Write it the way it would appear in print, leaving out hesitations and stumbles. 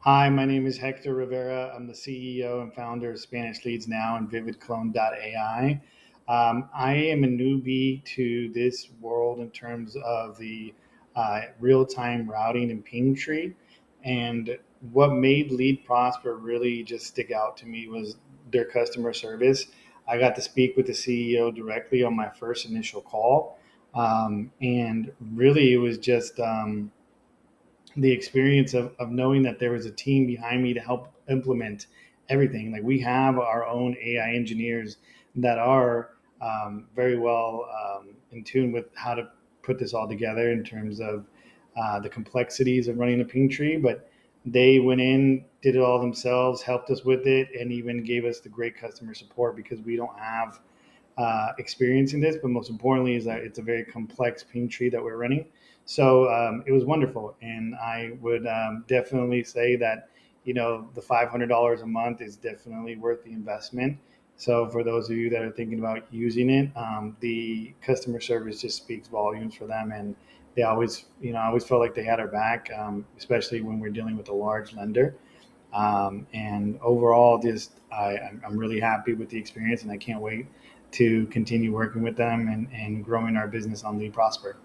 Hi, my name is Hector Rivera. I'm the CEO and founder of Spanish Leads Now and VividClone.ai. I am a newbie to this world in terms of the real-time routing and ping tree. And what made Lead Prosper really just stick out to me was their customer service. I got to speak with the CEO directly on my first initial call. And really, it was just the experience of knowing that there was a team behind me to help implement everything. Like we have our own AI engineers that are very well in tune with how to put this all together in terms of the complexities of running a ping tree. But they went in, did it all themselves, helped us with it, and even gave us the great customer support because we don't have experiencing this, but most importantly is that it's a very complex ping tree that we're running. So it was wonderful, and I would definitely say that the $500 a month is definitely worth the investment. So for those of you that are thinking about using it, the customer service just speaks volumes for them, and they always, I always felt like they had our back, especially when we're dealing with a large lender. And overall, I'm really happy with the experience, and I can't wait to continue working with them and growing our business on Lead Prosper.